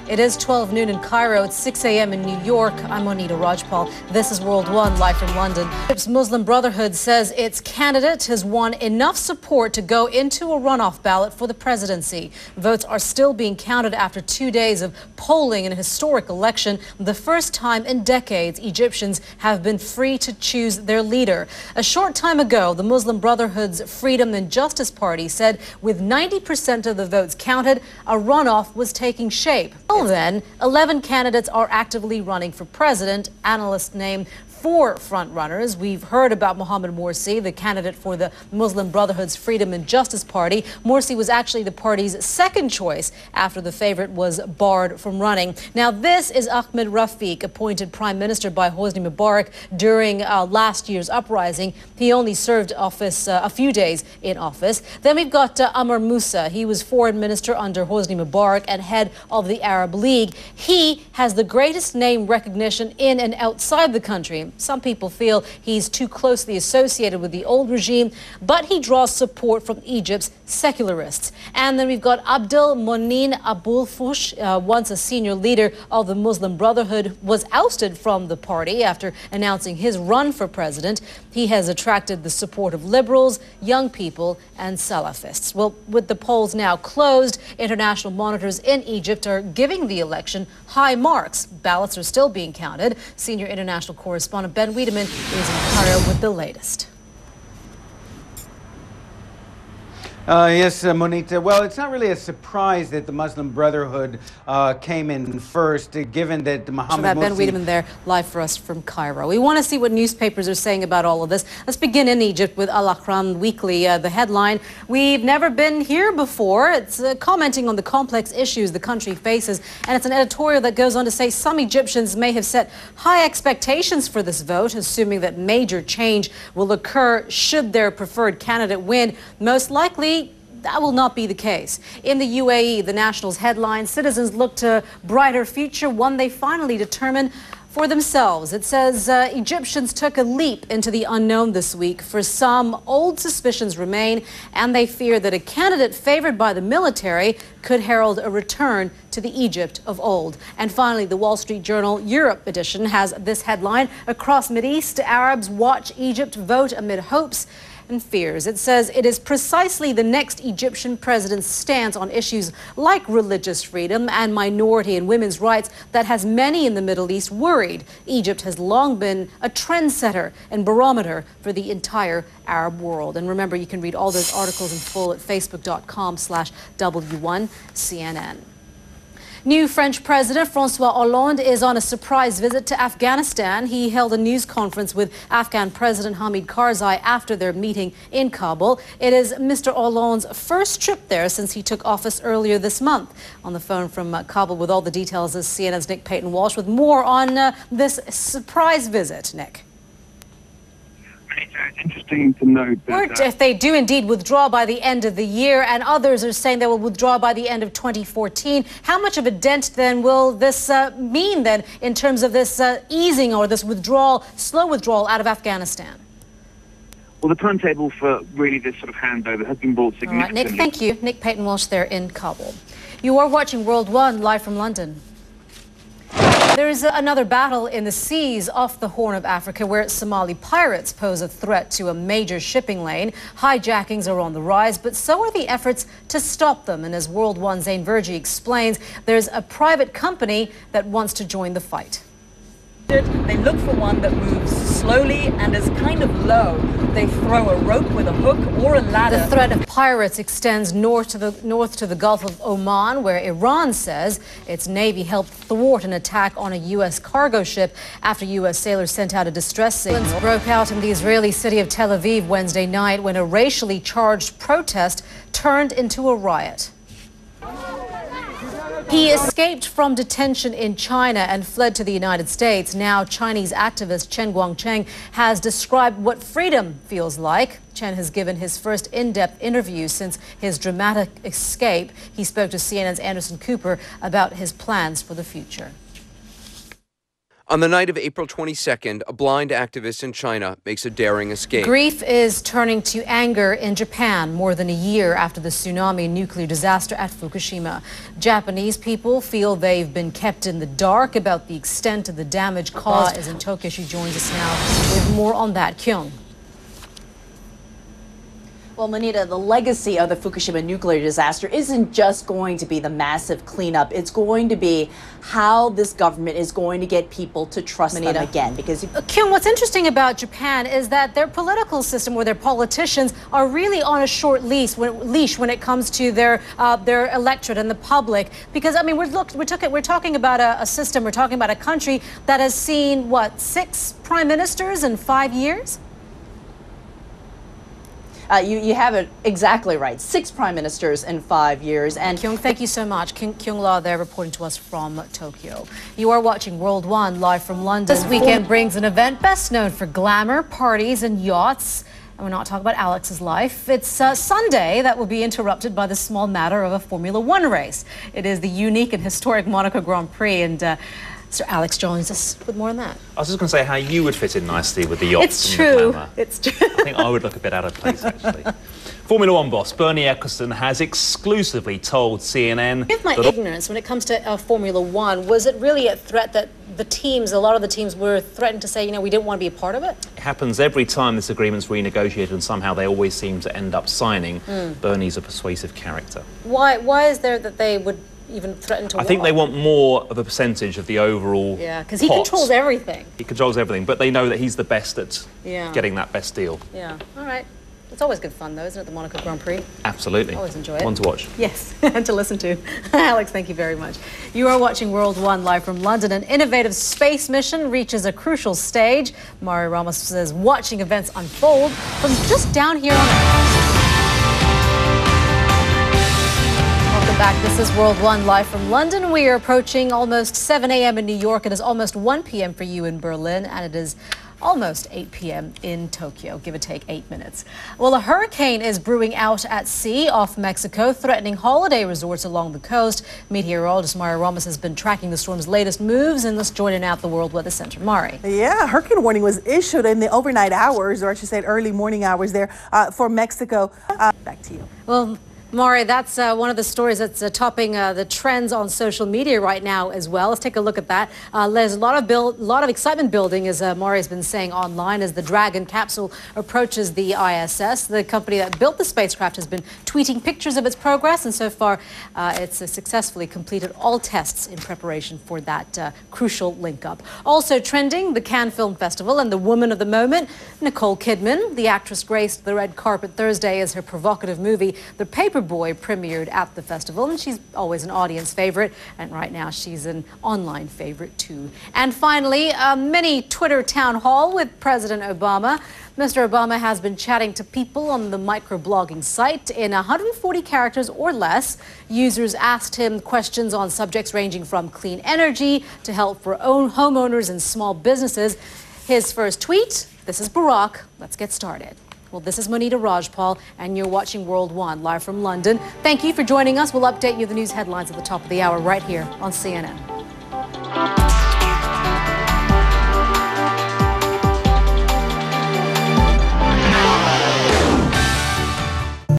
It is 12 noon in Cairo. It's 6 a.m. in New York. I'm Monita Rajpal. This is World One, live from London. Egypt's Muslim Brotherhood says its candidate has won enough support to go into a runoff ballot for the presidency. Votes are still being counted after 2 days of polling in a historic election. The first time in decades Egyptians have been free to choose their leader. A short time ago, the Muslim Brotherhood's Freedom and Justice Party said with 90% of the votes counted, a runoff was taking shape. Until then, 11 candidates are actively running for president. Analysts name 4 front-runners. We've heard about Mohammed Morsi, the candidate for the Muslim Brotherhood's Freedom and Justice Party. Morsi was actually the party's second choice after the favorite was barred from running. Now, this is Ahmed Rafiq, appointed prime minister by Hosni Mubarak during last year's uprising. He only served office a few days in office. Then we've got Amr Moussa. He was foreign minister under Hosni Mubarak and head of the Arab League. He has the greatest name recognition in and outside the country. Some people feel he's too closely associated with the old regime, but he draws support from Egypt's secularists. And then we've got Abdel Monin Abulfush, once a senior leader of the Muslim Brotherhood, was ousted from the party after announcing his run for president. He has attracted the support of liberals, young people, and Salafists. Well, with the polls now closed, international monitors in Egypt are giving the election high marks. Ballots are still being counted. Senior international correspondent May25 is in Cairo with the latest. Yes, Monita. Well, it's not really a surprise that the Muslim Brotherhood came in first, given that Mohammed Morsi... May25 there, live for us from Cairo. We want to see what newspapers are saying about all of this. Let's begin in Egypt with Al Ahram Weekly. The headline, "We've never been here before." It's commenting on the complex issues the country faces, and it's an editorial that goes on to say some Egyptians may have set high expectations for this vote, assuming that major change will occur should their preferred candidate win. Most likely, that will not be the case. In the UAE, the National's headline, "Citizens look to brighter future, one they finally determine for themselves." It says Egyptians took a leap into the unknown this week. For some, old suspicions remain, and they fear that a candidate favored by the military could herald a return to the Egypt of old. And finally, the Wall Street Journal Europe edition has this headline, "Across Mideast, Arabs watch Egypt vote amid hopes and fears." It says it is precisely the next Egyptian president's stance on issues like religious freedom and minority and women's rights that has many in the Middle East worried. Egypt has long been a trendsetter and barometer for the entire Arab world. And remember, you can read all those articles in full at facebook.com/W1CNN. New French President François Hollande is on a surprise visit to Afghanistan. He held a news conference with Afghan President Hamid Karzai after their meeting in Kabul. It is Mr. Hollande's first trip there since he took office earlier this month. On the phone from Kabul with all the details is CNN's Nick Payton-Walsh with more on this surprise visit. Nick. It's interesting to note that if they do indeed withdraw by the end of the year, and others are saying they will withdraw by the end of 2014, how much of a dent then will this mean then in terms of this easing or this withdrawal, slow withdrawal out of Afghanistan? Well, the timetable for really this sort of handover has been brought significantly. All right, Nick, thank you. Nick Payton-Walsh there in Kabul. You are watching World One live from London. There is another battle in the seas off the Horn of Africa where Somali pirates pose a threat to a major shipping lane. Hijackings are on the rise, but so are the efforts to stop them. And as World One's Zane Verji explains, there's a private company that wants to join the fight. They look for one that moves slowly and is kind of low. They throw a rope with a hook or a ladder. The threat of pirates extends north to the Gulf of Oman, where Iran says its navy helped thwart an attack on a U.S. cargo ship after U.S. sailors sent out a distress signal. Broke out in the Israeli city of Tel Aviv Wednesday night when a racially charged protest turned into a riot. He escaped from detention in China and fled to the United States. Now, Chinese activist Chen Guangcheng has described what freedom feels like. Chen has given his first in-depth interview since his dramatic escape. He spoke to CNN's Anderson Cooper about his plans for the future. On the night of April 22nd, a blind activist in China makes a daring escape. Grief is turning to anger in Japan more than a year after the tsunami nuclear disaster at Fukushima. Japanese people feel they've been kept in the dark about the extent of the damage caused. As in Tokyo, she joins us now with more on that. Kyung. Well, Monita, the legacy of the Fukushima nuclear disaster isn't just going to be the massive cleanup. It's going to be how this government is going to get people to trust them again. Because Kyung, what's interesting about Japan is that their political system, or their politicians, are really on a short leash when it comes to their electorate and the public. Because I mean, we're talking about a system, we're talking about a country that has seen what, 6 prime ministers in 5 years. You have it exactly right. 6 prime ministers in 5 years. And Kyung, thank you so much. Kyung La there reporting to us from Tokyo. You are watching World One live from London. This weekend brings an event best known for glamour, parties and yachts. And we're not talking about Alex's life. It's Sunday that will be interrupted by the small matter of a Formula One race. It is the unique and historic Monaco Grand Prix, and Sir Alex joins us with more on that. I was just going to say how you would fit in nicely with the yachts. It's true. It's true. I think I would look a bit out of place, actually. Formula One boss Bernie Ecclestone has exclusively told CNN... With my ignorance, when it comes to Formula One, was it really a threat that a lot of the teams were threatened to say, you know, we didn't want to be a part of it? It happens every time this agreement's renegotiated, and somehow they always seem to end up signing. Bernie's a persuasive character. Why is there that they would even threaten to... I think they want more of a percentage of the overall... Yeah, because he controls everything. He controls everything, but they know that he's the best at getting that best deal. Yeah, all right. It's always good fun, though, isn't it, the Monaco Grand Prix? Absolutely. Always enjoy it. One to watch. Yes, and to listen to. Alex, thank you very much. You are watching World One live from London. An innovative space mission reaches a crucial stage. Mari Ramos says watching events unfold from just down here on Earth. Welcome back. This is World One live from London. We are approaching almost 7 a.m. in New York. It is almost 1 p.m. for you in Berlin, and it is almost 8 p.m. in Tokyo, give or take 8 minutes. Well, a hurricane is brewing out at sea off Mexico, threatening holiday resorts along the coast. Meteorologist Mari Ramos has been tracking the storm's latest moves, and let's join in at the World Weather Center. Mari. Yeah, hurricane warning was issued in the overnight hours, or I should say early morning hours there for Mexico. Back to you. Well, Mari, that's one of the stories that's topping the trends on social media right now as well. Let's take a look at that. There's a lot of excitement building, as Mari has been saying online, as the Dragon capsule approaches the ISS. The company that built the spacecraft has been tweeting pictures of its progress, and so far it's successfully completed all tests in preparation for that crucial link-up. Also trending, the Cannes Film Festival and the woman of the moment, Nicole Kidman. The actress graced the red carpet Thursday as her provocative movie, The Paperboy, premiered at the festival, and she's always an audience favorite, and right now she's an online favorite too. And finally, a mini Twitter town hall with President Obama. Mr. Obama has been chatting to people on the microblogging site in 140 characters or less. Users asked him questions on subjects ranging from clean energy to help for homeowners and small businesses. His first tweet: "This is Barack. Let's get started." Well, this is Monita Rajpal, and you're watching World One live from London. Thank you for joining us. We'll update you the news headlines at the top of the hour right here on CNN.